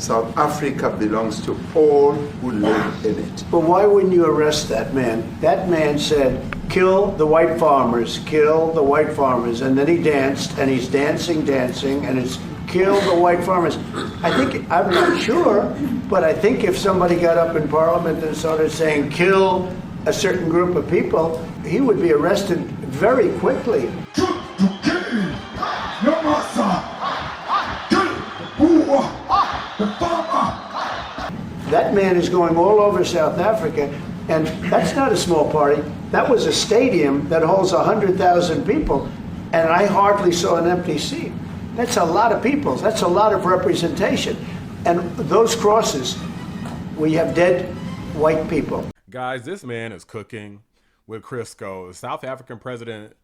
South Africa belongs to all who live in it. But why wouldn't you arrest that man? That man said, kill the white farmers, kill the white farmers. And then he danced, and he's dancing, and it's kill the white farmers. I'm not sure, but I think if somebody got up in Parliament and started saying, kill a certain group of people, he would be arrested very quickly. That man is going all over South Africa, and that's not a small party. That was a stadium that holds 100,000 people, and I hardly saw an empty seat. That's a lot of people. That's a lot of representation. And those crosses, we have dead white people. Guys, this man is cooking with Crisco. The South African president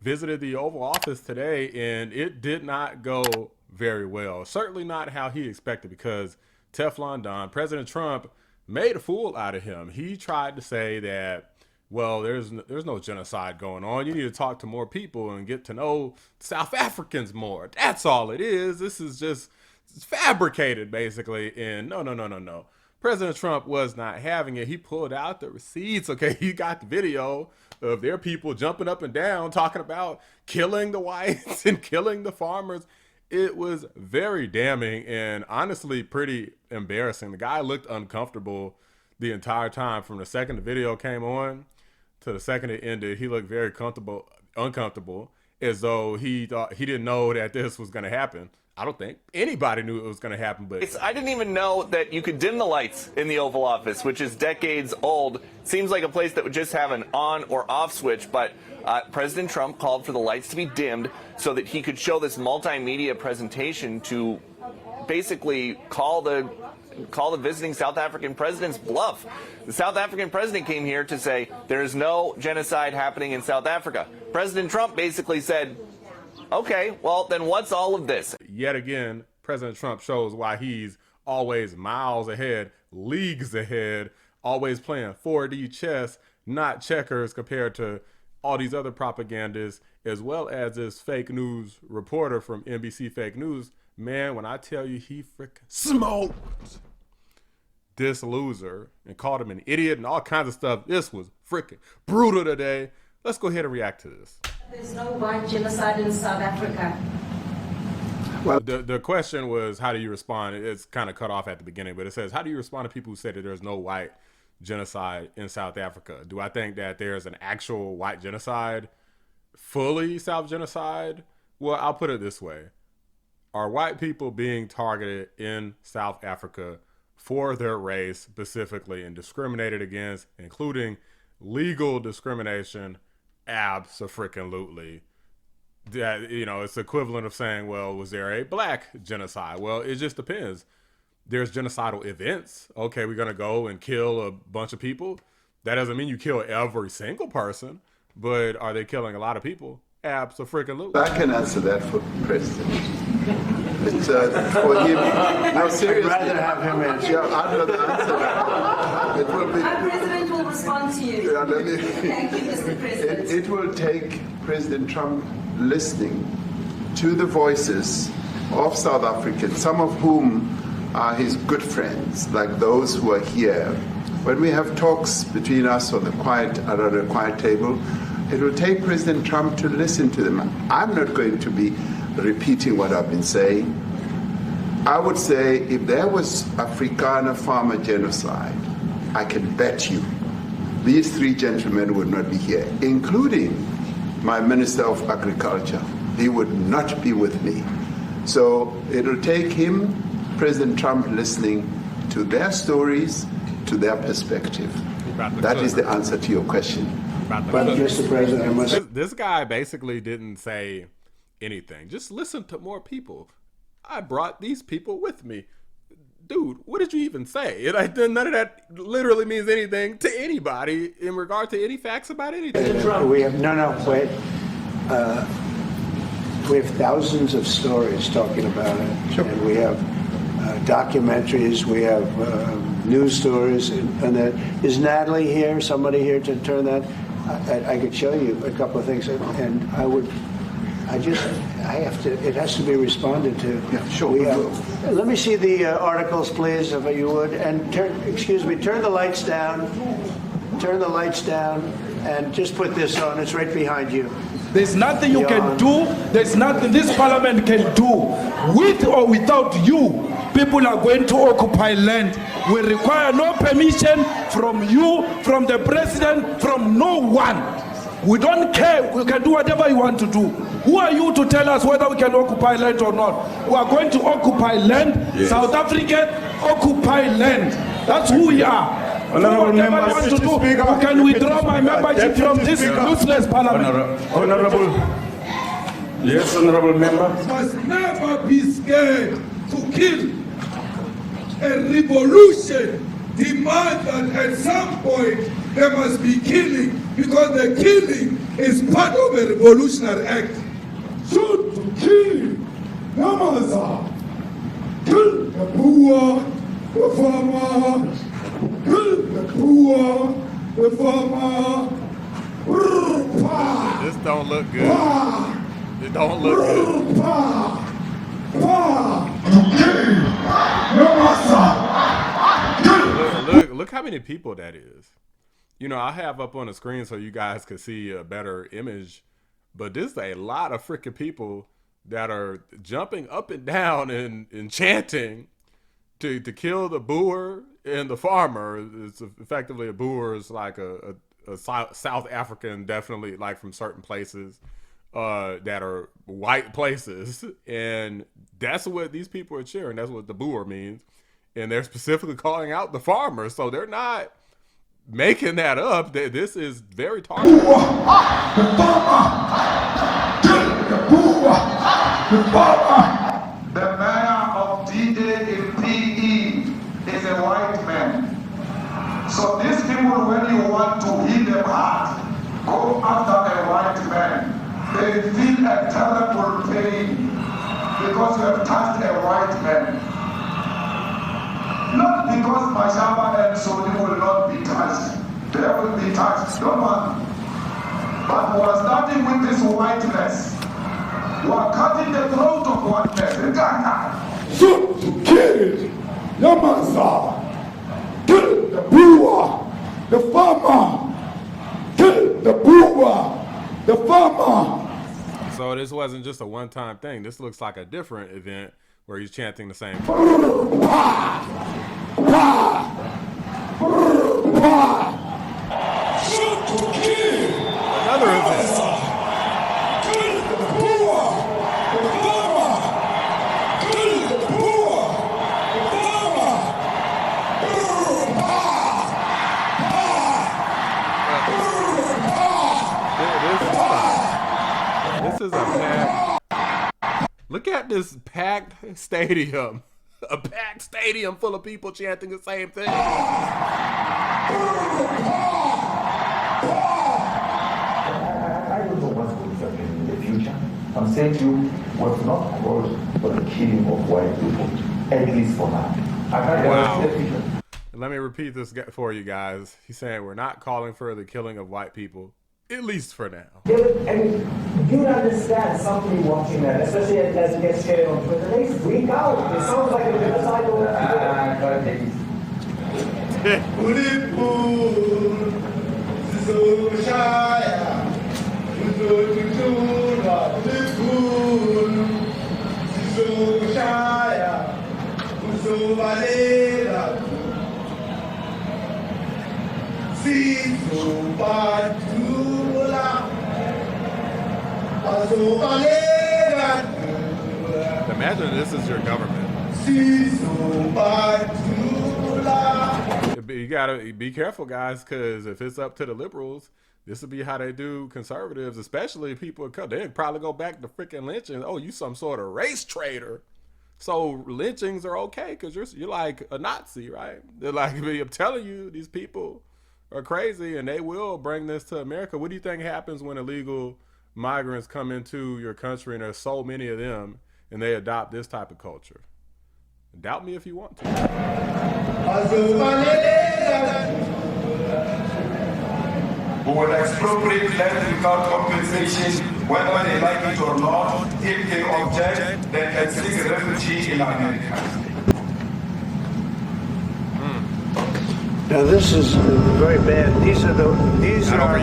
visited the Oval Office today, and it did not go very well. Certainly not how he expected, because Teflon Don, President Trump, made a fool out of him. He tried to say that, well, there's no genocide going on. You need to talk to more people and get to know South Africans more. That's all it is. This is just fabricated, basically. And no. President Trump was not having it. He pulled out the receipts. Okay, he got the video of their people jumping up and down, talking about killing the whites and killing the farmers. It was very damning and honestly pretty embarrassing. The guy looked uncomfortable the entire time. From the second the video came on to the second it ended, he looked very uncomfortable, as though he thought he didn't know that this was going to happen. I don't think anybody knew it was going to happen, but I didn't even know that you could dim the lights in the Oval Office, which is decades old. Seems like a place that would just have an on or off switch, but President Trump called for the lights to be dimmed so that he could show this multimedia presentation to basically call the visiting South African president's bluff. The South African president came here to say there is no genocide happening in South Africa. President Trump basically said, okay, well, then what's all of this? Yet again, President Trump shows why he's always miles ahead, leagues ahead, always playing 4D chess, not checkers, compared to all these other propagandists, as well as this fake news reporter from NBC Fake News. Man, when I tell you he freaking smoked this loser and called him an idiot and all kinds of stuff, this was freaking brutal today. Let's go ahead and react to this. There's no white genocide in South Africa. Well, the question was, how do you respond? It's kind of cut off at the beginning, but it says, how do you respond to people who say that there's no white genocide in South Africa? Do I think that there's an actual white genocide, fully South genocide? Well, I'll put it this way. Are white people being targeted in South Africa for their race specifically and discriminated against, including legal discrimination? Abso-freaking-lutely. That, you know, it's the equivalent of saying, well, was there a black genocide? Well, it just depends. There's genocidal events. Okay, we're going to go and kill a bunch of people. That doesn't mean you kill every single person, but are they killing a lot of people? Abso-freaking-lutely. I can answer that for President. It's for him. No, seriously. I'd rather have him answer. Yeah, I'd rather answer that. It will be. Our president will respond to you. Yeah, Thank you, Mr. President. It will take President Trump listening to the voices of South Africans, some of whom are his good friends, like those who are here. When we have talks between us on the quiet table, it will take President Trump to listen to them. I'm not going to be repeating what I've been saying. I would say if there was Afrikaner farmer genocide, I can bet you these three gentlemen would not be here, including my Minister of Agriculture. He would not be with me. So it'll take him, President Trump, listening to their stories, to their perspective. That is the answer to your question. But Mr. President, this guy basically didn't say anything. Just listen to more people. I brought these people with me. Dude, what did you even say? None of that literally means anything to anybody in regard to any facts about anything. we have wait. We have thousands of stories talking about it, sure. And we have documentaries, we have news stories, and is Natalie here? Somebody here to turn that? I could show you a couple of things, and I it has to be responded to. Yeah, sure. Let me see the articles, please, if you would. And turn the lights down. Turn the lights down and just put this on. It's right behind you. There's nothing you can do. There's nothing this parliament can do. With or without you, people are going to occupy land. We require no permission from you, from the president, from no one. We don't care. We can do whatever you want to do. Who are you to tell us whether we can occupy land or not? We are going to occupy land. Yes. South Africa, occupy land. That's who we are. Honorable members, can withdraw my membership from this useless parliament? Honorable, yes, honorable member. Must never be scared to kill. A revolution demands that at some point there must be killing, because the killing is part of a revolutionary act. Shoot to kill, Namaza. Kill the poor, the farmer. Kill the poor, the farmer. This don't look good. It don't look good. Look how many people that is. You know, I have up on the screen so you guys could see a better image, but this is a lot of freaking people that are jumping up and down and chanting to kill the Boer and the farmer. It's effectively a Boer is like a South African, definitely like from certain places that are white places, and that's what these people are cheering. That's what the Boer means, and they're specifically calling out the farmers, so they're not making that up. This is very targeted. The mayor of DA in PE is a white man. So these people, when you want to hit them hard, go after a white man. They feel a terrible pain because you have touched a white man. Not because Mashaba and Sodi will not be touched. They will be touched, don't worry. But we are starting with this whiteness. We are cutting the throat of whiteness. Shoot to kill, Yamaza. Kill the Boer, the farmer. Kill the Boer, the farmer. So this wasn't just a one-time thing. This looks like a different event where he's chanting the same thing. Another event. This is a packed. Look at this packed stadium. A packed stadium full of people chanting the same thing. I don't know what's going to happen in the future. I'm saying to you, what's not called for the killing of white people, at least for now. Wow. Let me repeat this for you guys. He's saying we're not calling for the killing of white people, at least for now. I mean, you understand somebody watching that, especially as it gets shared on Twitter, they freak out. It sounds like a genocidal. Imagine this is your government. You gotta be careful, guys, because if it's up to the liberals, this will be how they do conservatives, especially people. They'd probably go back to freaking lynching. Oh, you some sort of race traitor. So lynchings are okay because you're like a Nazi, right? They're like, I'm telling you, these people are crazy and they will bring this to America. What do you think happens when illegal migrants come into your country and there's so many of them and they adopt this type of culture? Doubt me if you want to. who will expropriate land without compensation, whether they like it or not. If they object, they can seek refugee in America. Now this is very bad. These are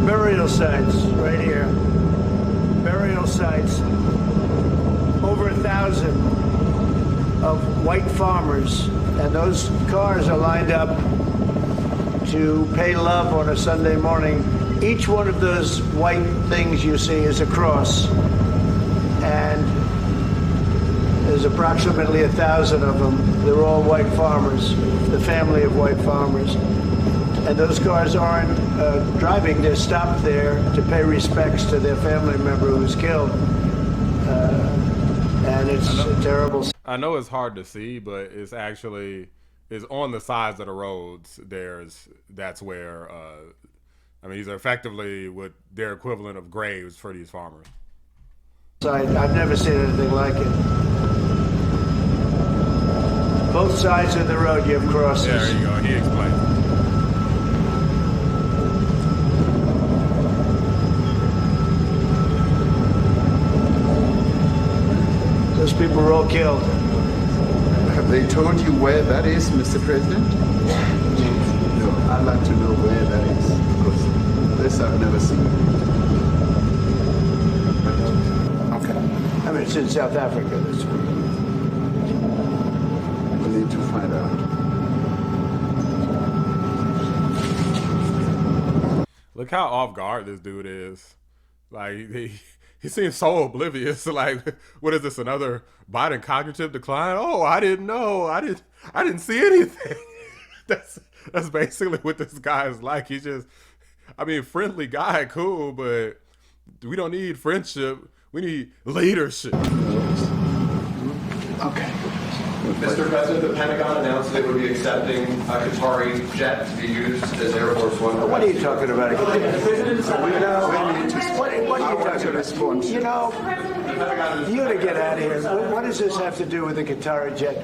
burial sites right here. Burial sites. Over 1,000 of white farmers, and those cars are lined up to pay love on a Sunday morning. Each one of those white things you see is a cross, and there's approximately 1,000 of them. They're all white farmers, the family of white farmers. And those cars aren't driving, they're stopped there to pay respects to their family member who's killed. And it's terrible. I know it's hard to see, but it's on the sides of the roads. That's where, I mean, these are effectively what their equivalent of graves for these farmers. I've never seen anything like it. Both sides of the road you have crosses. Yeah, there you go. He explained. Those people were all killed. Have they told you where that is, Mr. President? No, I'd like to know where that is, because this I've never seen. Okay. I mean, it's in South Africa. We need to find out. Look how off guard this dude is. Like, he seems so oblivious. Like, what is this, another Biden cognitive decline? Oh, I didn't know. I didn't see anything. That's basically what this guy is like. He's just, I mean, friendly guy, cool, but we don't need friendship. We need leadership. Okay. Mr. President, the Pentagon announced it would be accepting a Qatari jet to be used as Air Force One. What are you talking about? What are you talking about? You know, you got to get out of here. What does this have to do with the Qatari jet?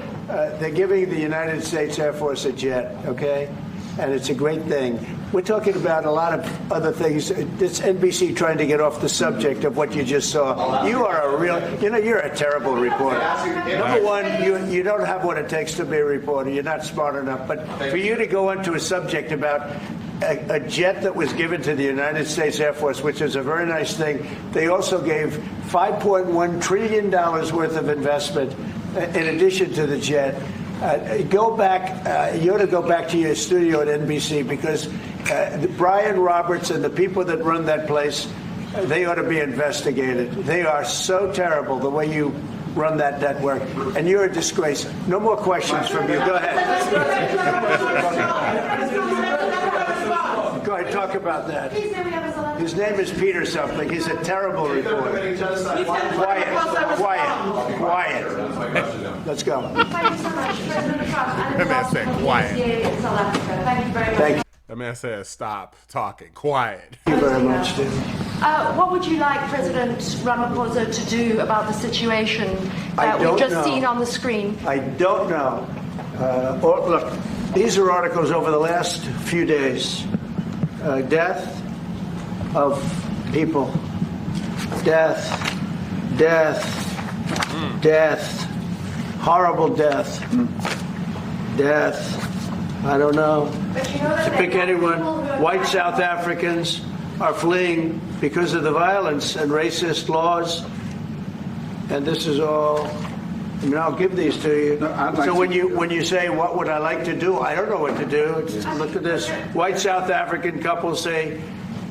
They're giving the United States Air Force a jet, okay? And it's a great thing. We're talking about a lot of other things. It's NBC trying to get off the subject of what you just saw. You are a real, you're a terrible reporter. Number one, you don't have what it takes to be a reporter. You're not smart enough. But for you to go into a subject about a jet that was given to the United States Air Force, which is a very nice thing. They also gave $5.1 trillion worth of investment in addition to the jet. Go back, you ought to go back to your studio at NBC, because Brian Roberts and the people that run that place, they ought to be investigated. They are so terrible the way you run that network, and you're a disgrace. No more questions from you. Go ahead. Go ahead, talk about that. His name is Peter something. He's a terrible reporter. Quiet. Let's go. Thank you so much, President Trump. That man said quiet. In South Africa. Thank you very much. Thank you. That man said, stop talking. Quiet. Thank you very much, dude. What would you like President Ramaphosa to do about the situation that we've just seen on the screen? I don't know. Look, these are articles over the last few days. Death of people. Death. Horrible death. Death. I don't know. To pick anyone, white South Africans are fleeing because of the violence and racist laws. And this is all, I mean, I'll give these to you. So when you say, what would I like to do? I don't know what to do. Look at this. White South African couples say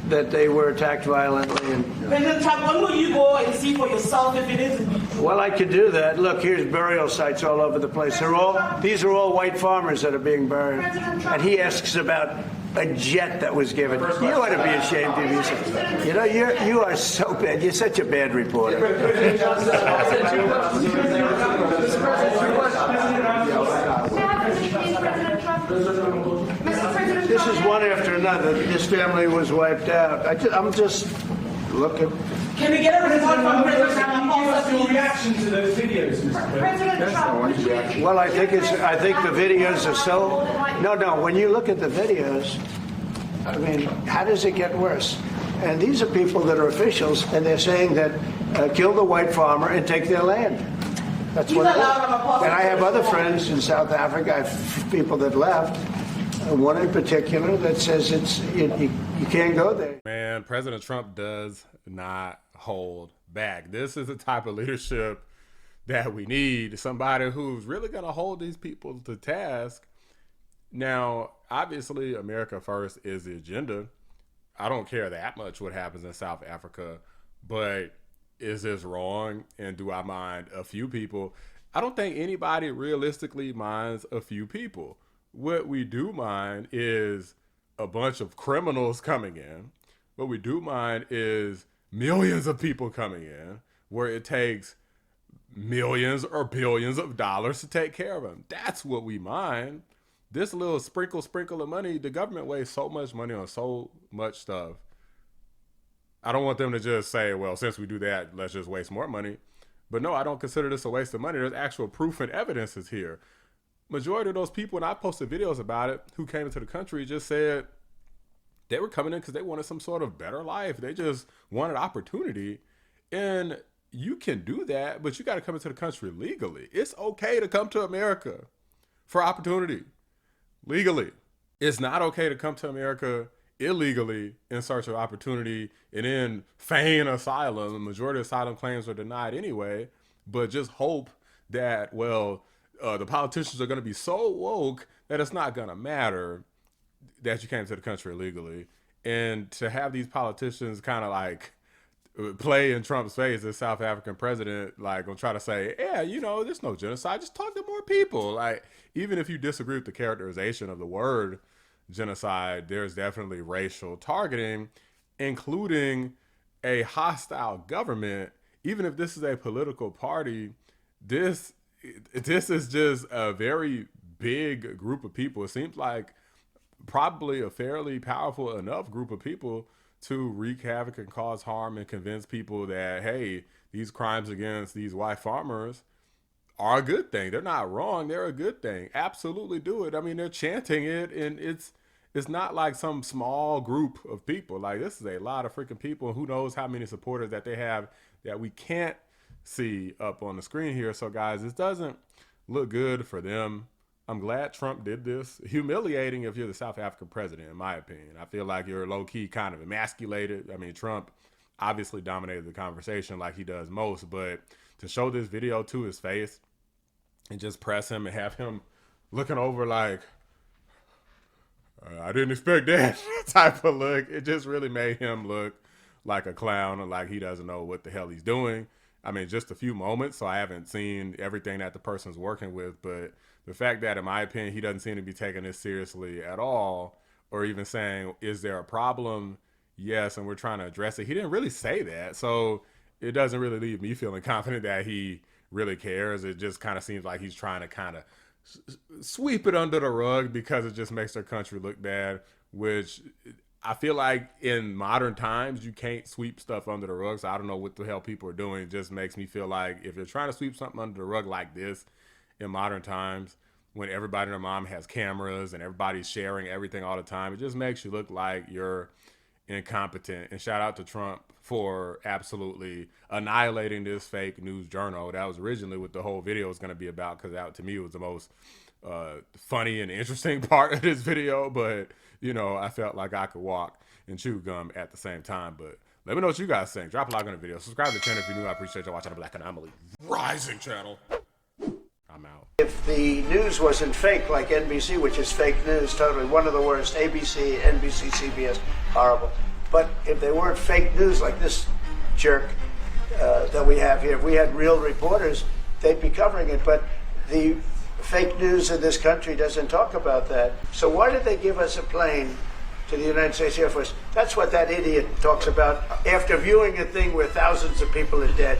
that they were attacked violently. And, President Trump, when will you go and see for yourself if it is? well, I could do that. Look, here's burial sites all over the place. These are all white farmers that are being buried. And he asks about a jet that was given. You ought to be ashamed of yourself. You are so bad. You're such a bad reporter. This is one after another. This family was wiped out. I'm just looking. Can we get a report from President Ramaphosa? Your reaction to those videos, Mr. President Trump, Well, I think the videos are so. No. When you look at the videos, I mean, how does it get worse? And these are people that are officials, and they're saying that kill the white farmer and take their land. That's what it is. And I have other friends in South Africa. I have people that left. One in particular that says you can't go there. Man, President Trump does not hold back. This is the type of leadership that we need. Somebody who's really going to hold these people to task. Now, obviously, America first is the agenda. I don't care that much what happens in South Africa, but is this wrong? And do I mind a few people? I don't think anybody realistically minds a few people. What we do mind is a bunch of criminals coming in. What we do mind is millions of people coming in where it takes millions or billions of dollars to take care of them. That's what we mind. This little sprinkle of money, the government wastes so much money on so much stuff. I don't want them to just say, well, since we do that, let's just waste more money. But no, I don't consider this a waste of money. There's actual proof and evidence is here. Majority of those people, and I posted videos about it, who came into the country just said they were coming in because they wanted some sort of better life. They just wanted opportunity. And you can do that, but you got to come into the country legally. It's okay to come to America for opportunity legally. It's not okay to come to America illegally in search of opportunity and then feign asylum. The majority of asylum claims are denied anyway, but just hope that, well, the politicians are going to be so woke that it's not going to matter that you came to the country illegally. And to have these politicians kind of like play in Trump's face, the South African president, like, gonna try to say, yeah, you know, there's no genocide, just talk to more people. Like, even if you disagree with the characterization of the word genocide, there's definitely racial targeting, including a hostile government. Even if this is a political party, this is just a very big group of people. It seems like probably a fairly powerful enough group of people to wreak havoc and cause harm and convince people that, hey, these crimes against these white farmers are a good thing. They're not wrong. They're a good thing. Absolutely do it. I mean, they're chanting it, and it's not like some small group of people. Like, this is a lot of freaking people. Who knows how many supporters that they have that we can't see up on the screen here. So guys, this doesn't look good for them. I'm glad Trump did this. Humiliating if you're the South African president, in my opinion. I feel like you're low-key kind of emasculated. I mean, Trump obviously dominated the conversation like he does most, but to show this video to his face and just press him and have him looking over like, I didn't expect that type of look, it just really made him look like a clown and like he doesn't know what the hell he's doing. I mean, just a few moments, so I haven't seen everything that the person's working with, but the fact that, in my opinion, he doesn't seem to be taking this seriously at all, or even saying, is there a problem? Yes, and we're trying to address it. He didn't really say that, so it doesn't really leave me feeling confident that he really cares. It just kind of seems like he's trying to kind of sweep it under the rug because it just makes their country look bad, which I feel like in modern times, you can't sweep stuff under the rug. So I don't know what the hell people are doing. It just makes me feel like if you're trying to sweep something under the rug like this in modern times, when everybody and their mom has cameras and everybody's sharing everything all the time, it just makes you look like you're incompetent. And shout out to Trump for absolutely annihilating this fake news journal. That was originally what the whole video was going to be about, because that, to me, was the most funny and interesting part of this video. But, you know, I felt like I could walk and chew gum at the same time. But let me know what you guys think. Drop a like on the video. Subscribe to the channel if you're new. I appreciate y'all watching the Black Anomaly Rising channel. I'm out. If the news wasn't fake like NBC, which is fake news, totally one of the worst, ABC, NBC, CBS, horrible. But if they weren't fake news like this jerk that we have here, if we had real reporters, they'd be covering it. But the fake news in this country doesn't talk about that. So why did they give us a plane to the United States Air Force? That's what that idiot talks about after viewing a thing where thousands of people are dead.